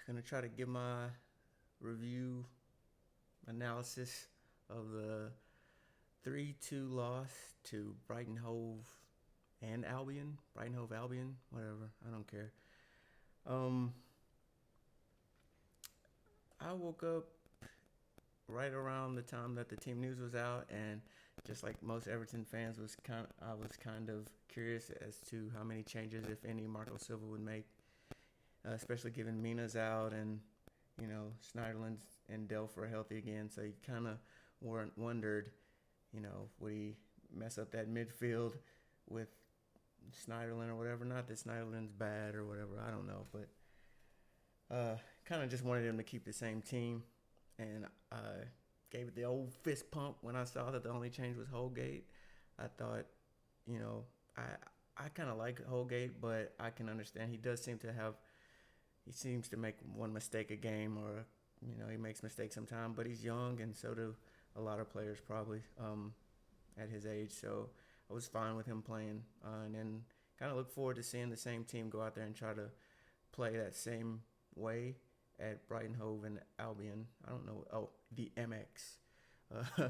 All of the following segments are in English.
Gonna try to give my review analysis of the 3-2 loss to Brighton Hove and Albion. Brighton Hove Albion, whatever. I don't care. Um, I woke up right around the time that the team news was out, and just like most Everton fans, I was kind of curious as to how many changes, if any, Marco Silva would make, especially given Mina's out and Snyderland's and Delph are healthy again. So you kind of wondered, would he mess up that midfield with Snyderland or whatever? Not that Snyderland's bad or whatever. I don't know, but kind of just wanted him to keep the same team, and gave it the old fist pump when I saw that the only change was Holgate. I thought, you know, I I kind of like Holgate, but I can understand he seems to make one mistake a game, or he makes mistakes sometimes. But he's young, and so do a lot of players probably at his age. So I was fine with him playing, and then kind of look forward to seeing the same team go out there and try to play that same way at Brighton Hove and Albion. I don't know. Oh, the MX. Uh,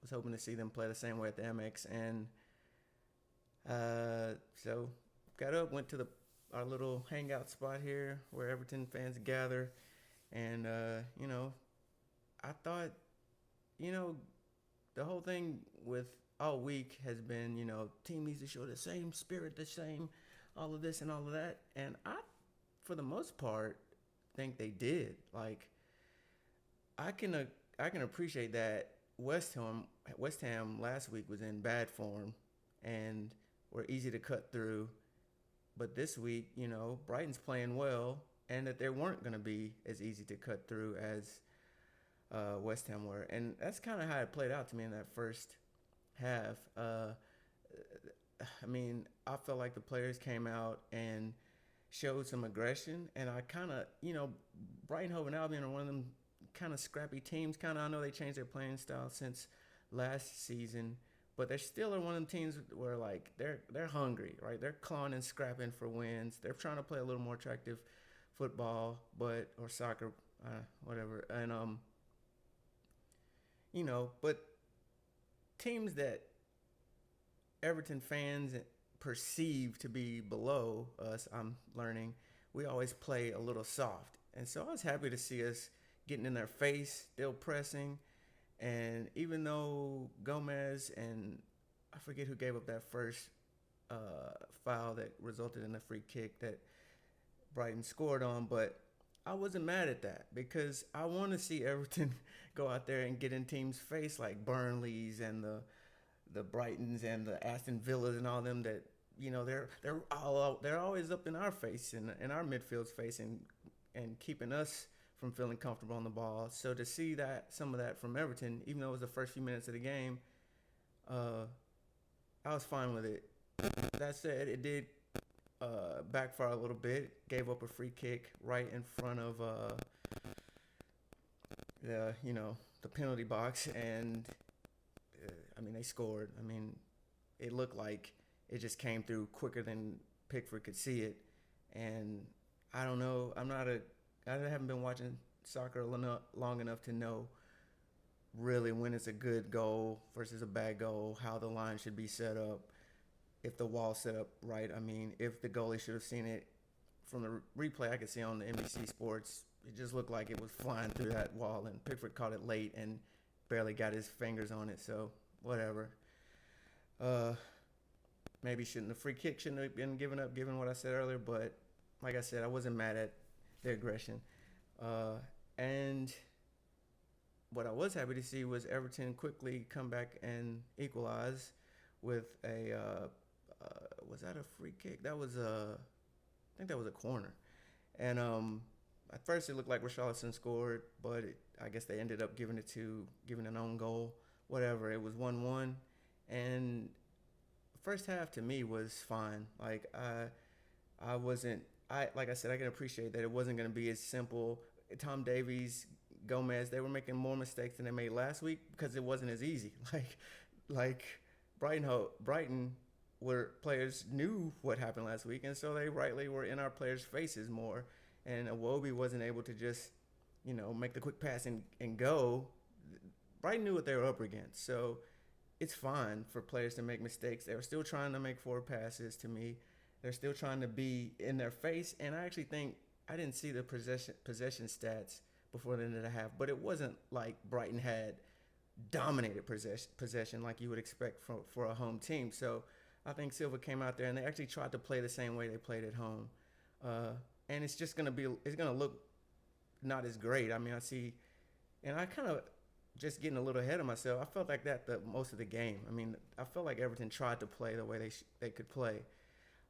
was hoping to see them play the same way at the MX, and so got up, went to our little hangout spot here where Everton fans gather, and I thought, the whole thing with all week has been, team needs to show the same spirit, the same, all of this and all of that, and I, for the most part, think they did. Like, I can appreciate that West Ham last week was in bad form and were easy to cut through, but this week, Brighton's playing well, and that they weren't going to be as easy to cut through as West Ham were, and that's kind of how it played out to me in that first half. I felt like the players came out and showed some aggression, and I kind of, Brighton Hove and Albion are one of them kind of scrappy teams. Kind of, I know they changed their playing style since last season, but they still are one of them teams where like they're hungry, right? They're clawing and scrapping for wins. They're trying to play a little more attractive football, or soccer, whatever, and but teams that Everton fans perceive to be below us, I'm learning, we always play a little soft. And so I was happy to see us getting in their face, still pressing. And even though Gomez and I forget who gave up that first foul that resulted in a free kick that Brighton scored on, but I wasn't mad at that because I want to see Everton go out there and get in teams' face like Burnley's and the Brightons and the Aston Villas and all them that they're always up in our face and in our midfield's face and keeping us from feeling comfortable on the ball. So to see that some of that from Everton, even though it was the first few minutes of the game, I was fine with it. That said, it did backfire a little bit. Gave up a free kick right in front of the penalty box, and they scored. It looked like it just came through quicker than Pickford could see it. And I don't know. I haven't been watching soccer long enough to know really when it's a good goal versus a bad goal, how the line should be set up, if the wall's set up right. If the goalie should have seen it. From the replay I could see on the NBC Sports, it just looked like it was flying through that wall, and Pickford caught it late and barely got his fingers on it. So whatever. Maybe the free kick shouldn't have been given up, given what I said earlier. But like I said, I wasn't mad at their aggression. And what I was happy to see was Everton quickly come back and equalize with was that a free kick? I think that was a corner. And at first it looked like Richarlison scored, but I guess they ended up giving an own goal. Whatever. It was 1-1, and first half to me was fine. Like like I said, I can appreciate that it wasn't going to be as simple. Tom Davies, Gomez, they were making more mistakes than they made last week because it wasn't as easy. Like Brighton were players knew what happened last week, and so they rightly were in our players' faces more. And Iwobi wasn't able to just, make the quick pass and go. Brighton knew what they were up against, so it's fine for players to make mistakes. They were still trying to make forward passes to me. They're still trying to be in their face, and I actually think I didn't see the possession stats before the end of the half, but it wasn't like Brighton had dominated possession like you would expect for a home team. So I think Silva came out there and they actually tried to play the same way they played at home, and it's gonna look not as great. I mean, I kind of just getting a little ahead of myself. I felt like that the most of the game. I mean, I felt like Everton tried to play the way they could play.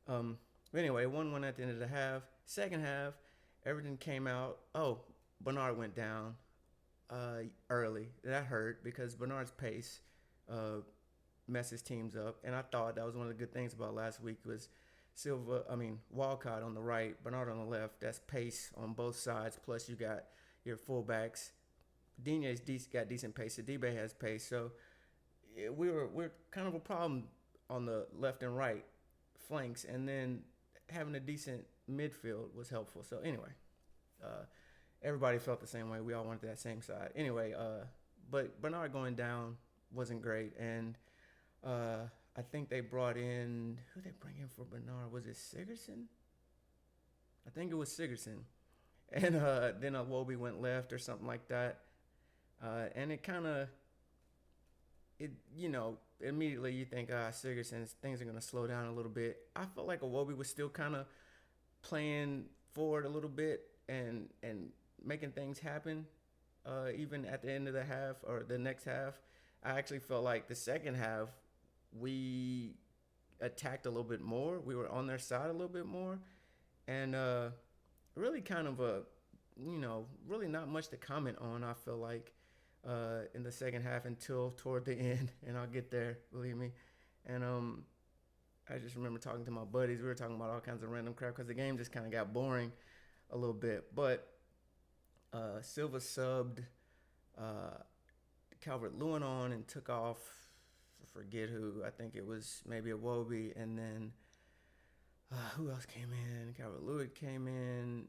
But anyway, 1-1 at the end of the half. Second half, Everton came out. Oh, Bernard went down early. That hurt because Bernard's pace messes teams up. And I thought that was one of the good things about last week was Walcott on the right, Bernard on the left. That's pace on both sides. Plus you got your fullbacks. Digne's got decent pace. Sidibe has pace. So we're kind of a problem on the left and right flanks. And then having a decent midfield was helpful. So anyway, everybody felt the same way. We all wanted that same side. Anyway, but Bernard going down wasn't great. And I think they brought in, who they bring in for Bernard? Was it Sigurdsson? I think it was Sigurdsson. And then Iwobi went left or something like that. And it kind of, immediately you think, Sigurdsson, things are going to slow down a little bit. I felt like Iwobi was still kind of playing forward a little bit and making things happen, even at the end of the half or the next half. I actually felt like the second half, we attacked a little bit more. We were on their side a little bit more. And really kind of really not much to comment on, I feel like, in the second half until toward the end. And I'll get there, believe me. And I just remember talking to my buddies. We were talking about all kinds of random crap because the game just kind of got boring a little bit. But Silva subbed Calvert-Lewin on and took off, I forget who. I think it was maybe Iwobi. And then who else came in? Calvert-Lewin came in.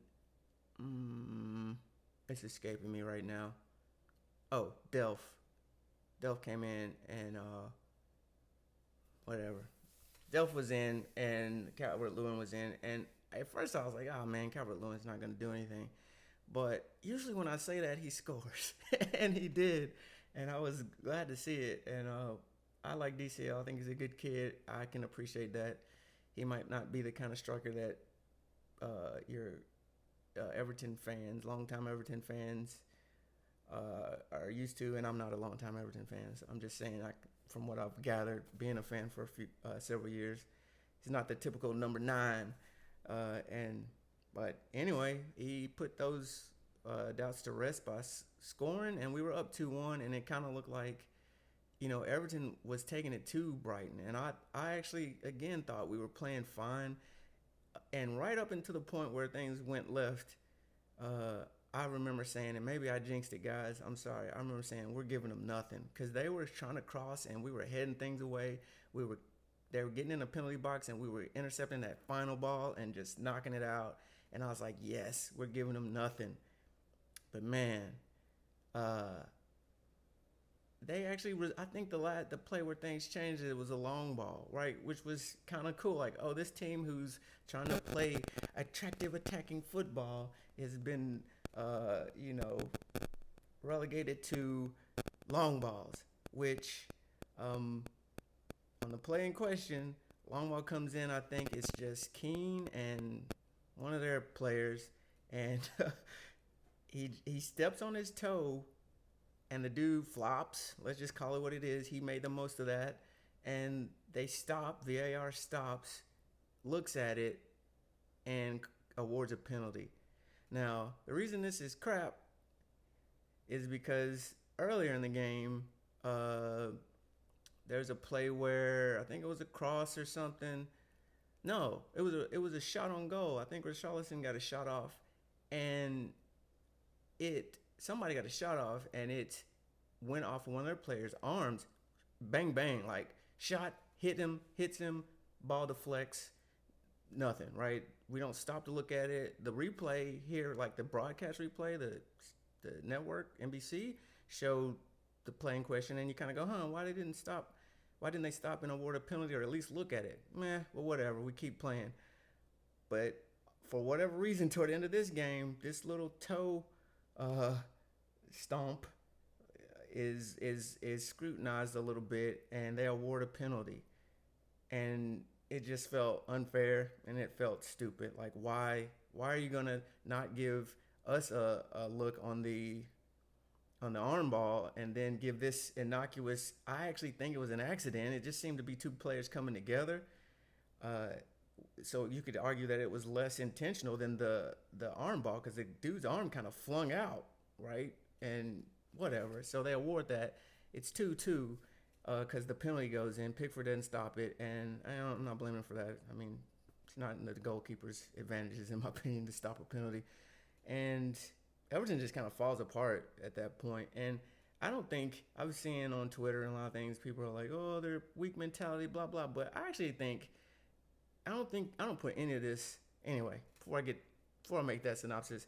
It's escaping me right now. Oh, Delph. Delph came in and whatever. Delph was in and Calvert-Lewin was in. And at first I was like, oh man, Calvert-Lewin's not going to do anything. But usually when I say that, he scores. And he did. And I was glad to see it. And I like DCL. I think he's a good kid. I can appreciate that. He might not be the kind of striker that your Everton fans, longtime Everton fans, are used to. And I'm not a longtime Everton fan. So I'm just saying, from what I've gathered, being a fan for several years, he's not the typical number 9. But anyway, he put those doubts to rest by scoring, and we were up 2-1, and it kind of looked like, Everton was taking it to Brighton. And I actually, again, thought we were playing fine. And right up until the point where things went left, I remember saying, and maybe I jinxed it, guys, I'm sorry. I remember saying, we're giving them nothing. Because they were trying to cross, and we were heading things away. They were getting in the penalty box, and we were intercepting that final ball and just knocking it out. And I was like, yes, we're giving them nothing. But man, they actually, I think the play where things changed, it was a long ball, right? Which was kind of cool. Like, oh, this team who's trying to play attractive attacking football has been, relegated to long balls, which, on the play in question, long ball comes in, I think it's just Keane and one of their players, and he steps on his toe, and the dude flops. Let's just call it what it is. He made the most of that, and they stop. VAR stops, looks at it, and awards a penalty. Now, the reason this is crap is because earlier in the game, there's a play where I think it was a cross or something. No, it was a shot on goal. I think Richarlison got a shot off, and somebody got a shot off, and it went off one of their players' arms. Bang bang, like shot hits him, ball deflects, nothing, right? We don't stop to look at it. The replay here, like the broadcast replay, the network NBC showed the play in question, and you kind of go, huh? Why they didn't stop? Why didn't they stop and award a penalty or at least look at it? Meh, well, whatever. We keep playing. But for whatever reason, toward the end of this game, this little toe uh, stomp is scrutinized a little bit, and they award a penalty, and it just felt unfair and it felt stupid. Like, why are you gonna not give us a look on the arm ball and then give this innocuous? I actually think it was an accident. It just seemed to be two players coming together. Uh, so you could argue that it was less intentional than the arm ball, because the dude's arm kind of flung out, right? And whatever. So they award that. It's 2-2 because the penalty goes in. Pickford doesn't stop it, and I'm not blaming him for that. I mean, it's not in the goalkeeper's advantages, in my opinion, to stop a penalty. And Everton just kind of falls apart at that point. And I don't think, I was seeing on Twitter and a lot of things, people are like, oh, they're weak mentality, blah, blah. But I actually think, I don't put any of this, anyway, before I make that synopsis,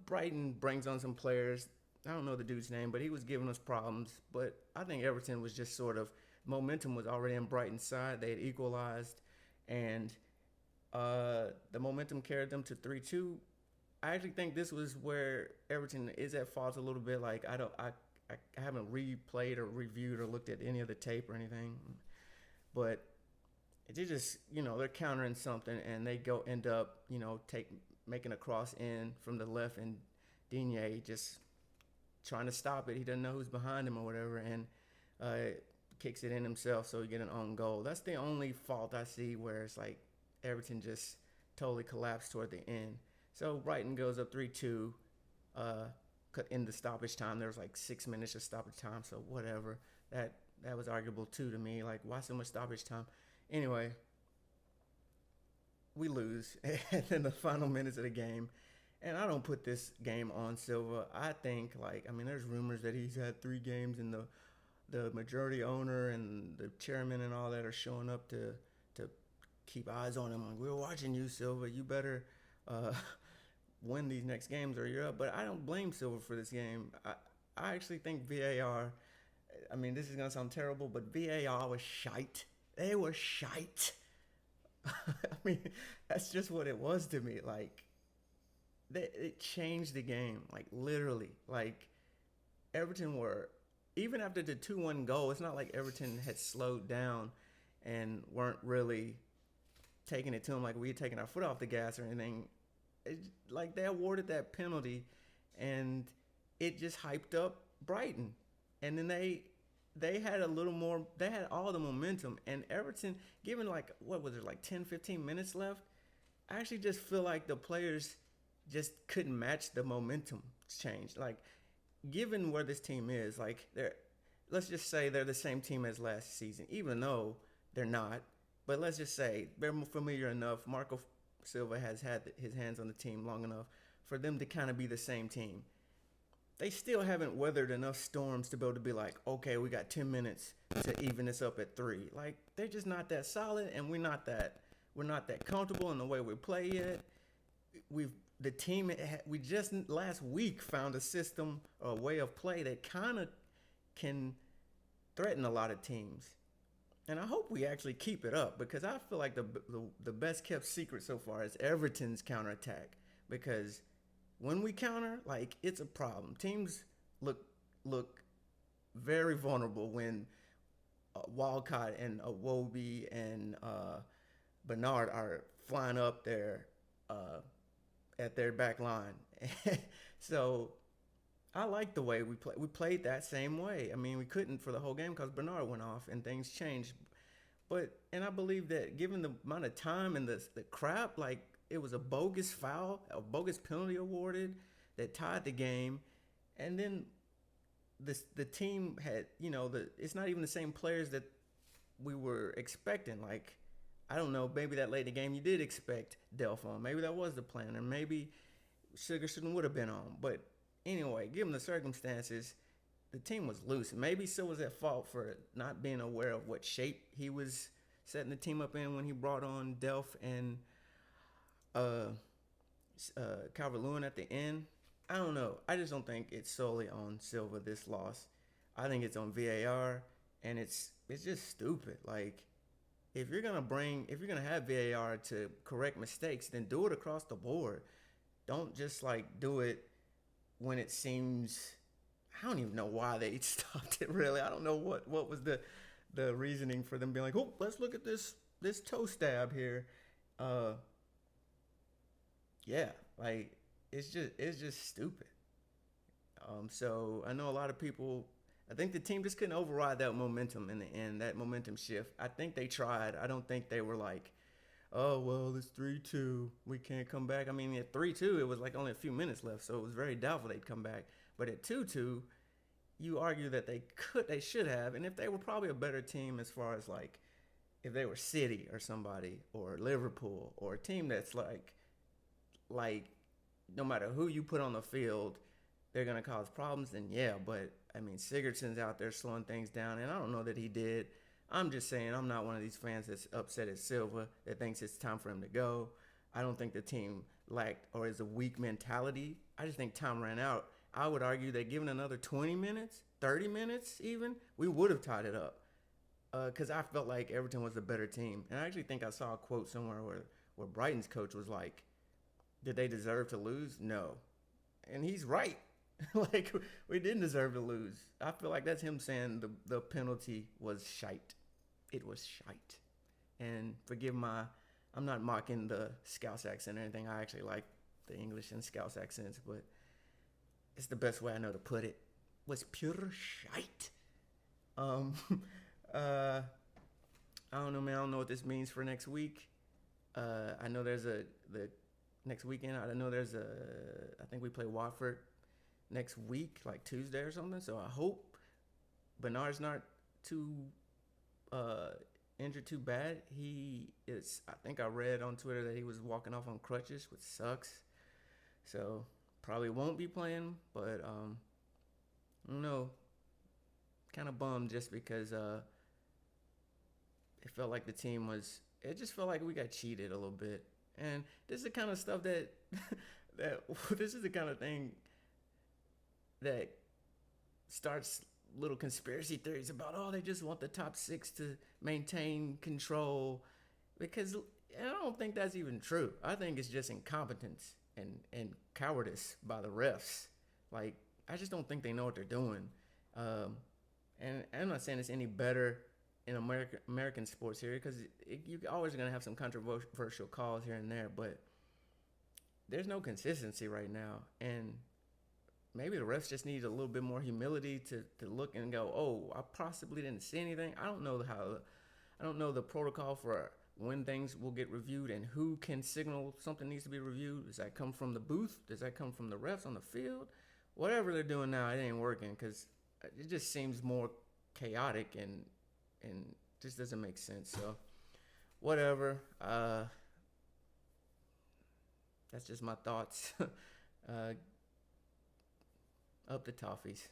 Brighton brings on some players. I don't know the dude's name, but he was giving us problems. But I think Everton was just sort of, momentum was already on Brighton's side. They had equalized, and the momentum carried them to 3-2. I actually think this was where Everton is at fault a little bit. Like, I haven't replayed or reviewed or looked at any of the tape or anything, but they just, they're countering something, and they end up, making a cross in from the left, and Digne just trying to stop it. He doesn't know who's behind him or whatever, and kicks it in himself, so you get an own goal. That's the only fault I see where it's like Everton just totally collapsed toward the end. So Brighton goes up 3-2 in the stoppage time. There was like 6 minutes of stoppage time, so whatever. That was arguable too to me. Like, why so much stoppage time? Anyway, we lose in the final minutes of the game. And I don't put this game on Silva. I think, there's rumors that he's had 3 games, and the majority owner and the chairman and all that are showing up to keep eyes on him. Like, we're watching you, Silva. You better win these next games or you're up. But I don't blame Silva for this game. I actually think VAR, this is going to sound terrible, but VAR was shite. They were shite. That's just what it was to me. Like, it changed the game, like, literally. Like, Everton were, even after the 2-1 goal, it's not like Everton had slowed down and weren't really taking it to them like we had taken our foot off the gas or anything. Like, they awarded that penalty, and it just hyped up Brighton. And then they had a little more, they had all the momentum. And Everton, given, 10, 15 minutes left, I actually just feel like the players just couldn't match the momentum change. Like, given where this team is, let's just say they're the same team as last season, even though they're not. But let's just say they're familiar enough. Marco Silva has had his hands on the team long enough for them to kind of be the same team. They still haven't weathered enough storms to be able to be like, okay, we got 10 minutes to even this up at 3. Like, they're just not that solid, and we're not that comfortable in the way we play yet. We just last week found a system or a way of play that kind of can threaten a lot of teams. And I hope we actually keep it up, because I feel like the best kept secret so far is Everton's counterattack. Because when we counter, it's a problem. Teams look very vulnerable when Walcott and Iwobi and Bernard are flying up there at their back line. So I like the way we play. We played that same way. we couldn't for the whole game because Bernard went off and things changed. And I believe that given the amount of time and the crap, it was a bogus foul, a bogus penalty awarded that tied the game. And then the team had, it's not even the same players that we were expecting. I don't know, maybe that late in the game you did expect Delph on. Maybe that was the plan, or maybe Sigerson would have been on. But anyway, given the circumstances, the team was loose. Maybe Silva's at fault for not being aware of what shape he was setting the team up in when he brought on Delph and uh, Calvert-Lewin at the end. I don't know. I just don't think it's solely on Silva this loss. I think it's on VAR, and it's just stupid. Like if you're gonna have VAR to correct mistakes, then do it across the board. Don't just like do it when it seems. I don't even know why they stopped it. Really, I don't know what was the reasoning for them being like, oh, let's look at this toe stab here. Uh, yeah, like it's just stupid. So I know a lot of people. I think the team just couldn't override that momentum in the end, that momentum shift. I think they tried. I don't think they were like, oh well, it's 3-2, we can't come back. I mean, at 3-2, it was like only a few minutes left, so it was very doubtful they'd come back. But at 2-2, you argue that they should have, and if they were probably a better team as far as like if they were City or somebody or Liverpool or a team that's like no matter who you put on the field, they're gonna cause problems. Then yeah, but I mean Sigurdsson's out there slowing things down, and I don't know that he did. I'm just saying I'm not one of these fans that's upset at Silva that thinks it's time for him to go. I don't think the team lacked or is a weak mentality. I just think time ran out. I would argue that given another 20 minutes, 30 minutes even, we would have tied it up. Because I felt like Everton was a better team. And I actually think I saw a quote somewhere where Brighton's coach was like, did they deserve to lose? No. And he's right. Like, we didn't deserve to lose. I feel like that's him saying the penalty was shite. It was shite. And I'm not mocking the Scouse accent or anything. I actually like the English and Scouse accents, but it's the best way I know to put it. Was pure shite. I don't know, man. I don't know what this means for next week. I know there's the next weekend. I think we play Watford next week, like Tuesday or something. So I hope Bernard's not too injured too bad. I think I read on Twitter that he was walking off on crutches, which sucks. So probably won't be playing, but I don't know. Kind of bummed just because it felt like it just felt like we got cheated a little bit. And this is the kind of stuff that this is the kind of thing that starts little conspiracy theories about, oh, they just want the top six to maintain control, because I don't think that's even true. I think it's just incompetence and cowardice by the refs. Like, I just don't think they know what they're doing. And I'm not saying it's any better in American sports here, because you're always going to have some controversial calls here and there, but there's no consistency right now. And maybe the refs just need a little bit more humility to look and go, oh, I possibly didn't see anything. I don't know the protocol for when things will get reviewed and who can signal something needs to be reviewed. Does that come from the booth? Does that come from the refs on the field? Whatever they're doing now, it ain't working, because it just seems more chaotic and just doesn't make sense. So whatever. That's just my thoughts. Up the toffees.